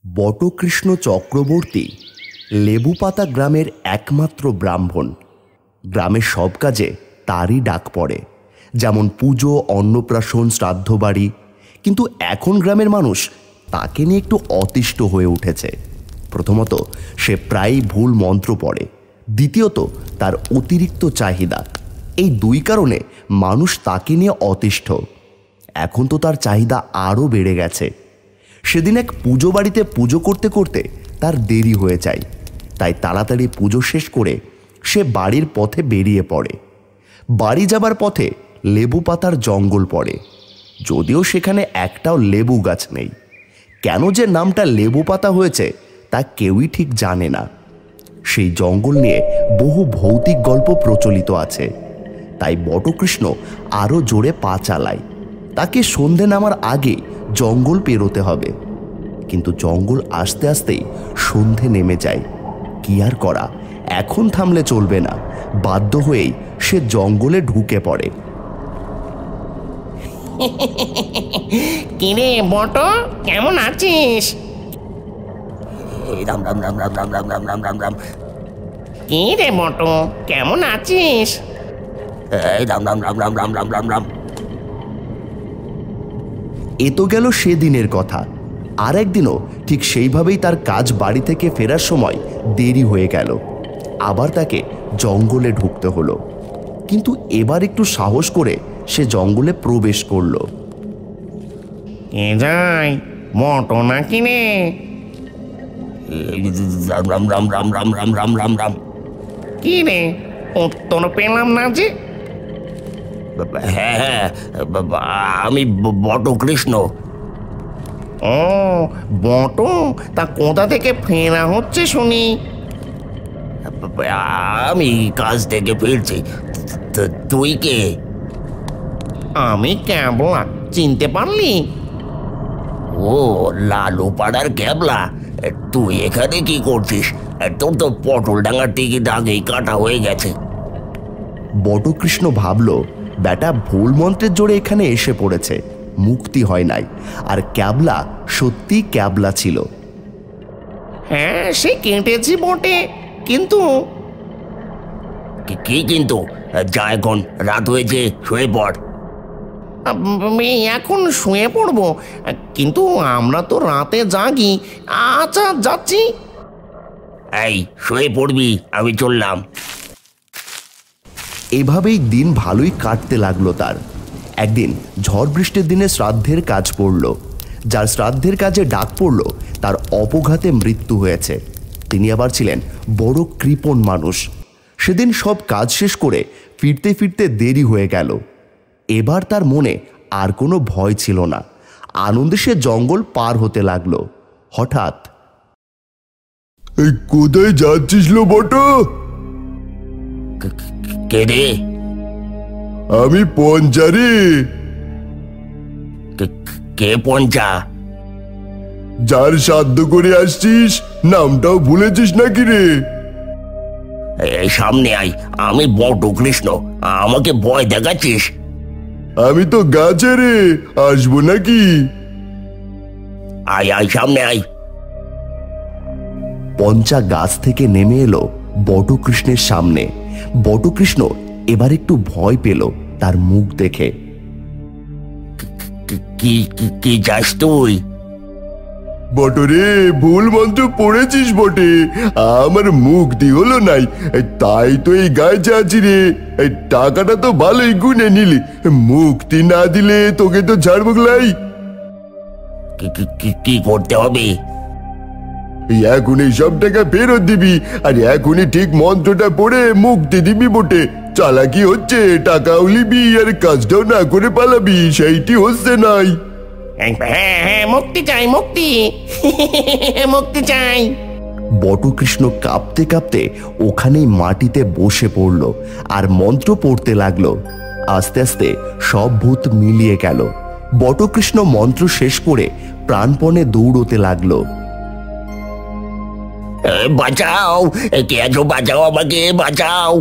বটকৃষ্ণ চক্রবর্তী লেবুপাতা গ্রামের একমাত্র ব্রাহ্মণ। গ্রামের সব কাজে তারই ডাক পড়ে, যেমন পুজো, অন্নপ্রাশন, শ্রাদ্ধ বাড়ি। কিন্তু এখন গ্রামের মানুষ তাকে নিয়ে একটু অতিষ্ঠ হয়ে উঠেছে। প্রথমত, সে প্রায়ই ভুল মন্ত্র পড়ে। দ্বিতীয়ত, তার অতিরিক্ত চাহিদা। এই দুই কারণে মানুষ তাকে নিয়ে অতিষ্ঠ। এখন তো তার চাহিদা আরও বেড়ে গেছে। সেদিন এক পুজো বাড়িতে পুজো করতে করতে তার দেরি হয়ে যায়। তাই তাড়াতাড়ি পুজো শেষ করে সে বাড়ির পথে বেরিয়ে পড়ে। বাড়ি যাবার পথে লেবু পাতার জঙ্গল পড়ে, যদিও সেখানে একটাও লেবু গাছ নেই। কেন যে নামটা লেবু পাতা হয়েছে তা কেউই ঠিক জানে না। সেই জঙ্গল নিয়ে বহু ভৌতিক গল্প প্রচলিত আছে। তাই বটকৃষ্ণ আরও জোরে পা চালায়। তাকে সন্ধে নামার আগে জঙ্গল পেরোতে হবে। কিন্তু জঙ্গল আস্তে আস্তেই সন্ধে নেমে যায়। কি আর করা, এখন থামলে চলবে না। বাধ্য হয়েই সে জঙ্গলে ঢুকে পড়ে। কিরে বট, কেমন আছিস? রাম রাম রাম রাম রাম রাম রাম রাম রাম রাম। কি রে বট, কেমন আছিস? রাম রাম রাম রাম রাম রাম রাম রাম। এ তো গেল সেদিনের কথা। আর একদিনও ঠিক সেইভাবেই তার কাজ বাড়ি থেকে ফেরার সময় দেরি হয়ে গেল। আবার তাকে জঙ্গলে ঢুকতে হলো। কিন্তু এবার একটু সাহস করে সে জঙ্গলে প্রবেশ করলো। কে যাই, বট নাকি রে? রাম রাম রাম রাম রাম রাম রাম রাম রাম। কি রে, উত্তর পেলাম না যে? হ্যাঁ হ্যাঁ, আমি বটকৃষ্ণ। ও বট, তা কোথা থেকে ফেরা হচ্ছে শুনি? আমি কাজ থেকে ফিরছি। তুই কে? আমি ক্যাবলা, চিনতে পারলি? ও, লালু পাড়ার ক্যাবলা। তুই এখানে কি করছিস? তোর তো পটল ডাঙার টিকিট আগেই কাটা হয়ে গেছে। বটকৃষ্ণ ভাবল, ব্যাটা ভুল মন্ত্রের জোরে এখানে এসে পড়েছে, মুক্তি হয় নাই। আর ক্যাবলা সত্যি ক্যাবলা ছিল। হ্যাঁ, সে কেটেছি বটে, কিন্তু কি কিন্তু? যা, এখন রাত হয়েছে, শুয়ে পড়। আমি এখন শুয়ে পড়বো, কিন্তু আমরা তো রাতে জাগি। আচ্ছা, যাচ্ছি। এই, শুয়ে পড়বি, আমি চললাম। এভাবেই দিন ভালোই কাটতে লাগলো তার। একদিন ঝড় বৃষ্টির দিনে শ্রাদ্ধের কাজ পড়ল। যার শ্রাদ্ধের কাজে ডাক পড়ল, তার অপঘাতে মৃত্যু হয়েছে। তিনি আবার ছিলেন বড় কৃপণ মানুষ। সেদিন সব কাজ শেষ করে ফিরতে ফিরতে দেরি হয়ে গেল। এবার তার মনে আর কোনো ভয় ছিল না। আনন্দে সে জঙ্গল পার হতে লাগলো। হঠাৎ, এই কোথায় যাচ্ছিস লো বটো? কে রে? আমি পঞ্চারে। কে পঞ্চা? যার সাধ্য করে আসছিস, নামটাও ভুলেছিস নাকি রে? এই সামনে আয়, আমি বটকৃষ্ণ। আমাকে ভয় দেখাচ্ছিস? আমি তো গাছে রে, আসবো নাকি? আয় আয়, সামনে আয়। পঞ্চা গাছ থেকে নেমে এলো বটকৃষ্ণের সামনে। বটকৃষ্ণ এবার একটু ভয় পেল তার মুখ দেখে। কি চাস তুই? বটরে, ভুল মন্ত্র পড়েছিস বটে। আমার মুক্তি হলো নাই, তাই তো এই গায়ে আছি রে। এই টাকাটা তো ভালোই গুনে নিলি, মুক্তি না দিলে তোকে তো ছাড়বো লাই। কি করতে হবে? এখনই সব টাকা ফেরত দিবি, আর এখনই ঠিক মন্ত্রটা পড়ে মুক্তি দিবি বটে। চালাকি হচ্ছে, টাকাও লিবি আর কাজটাও না করে পালাবি, সেইটি হচ্ছে নাই। হ্যাঁ হ্যাঁ, মুক্তি চাই, মুক্তি। মুক্তি চাই। বটকৃষ্ণ কাঁপতে কাঁপতে ওখানেই মাটিতে বসে পড়ল আর মন্ত্র পড়তে লাগলো। আস্তে আস্তে সব ভূত মিলিয়ে গেল। বটকৃষ্ণ মন্ত্র শেষ করে প্রাণপণে দৌড়তে লাগলো। বাঁচাও, কে আছো? বাঁচাও, আমাকে বাঁচাও।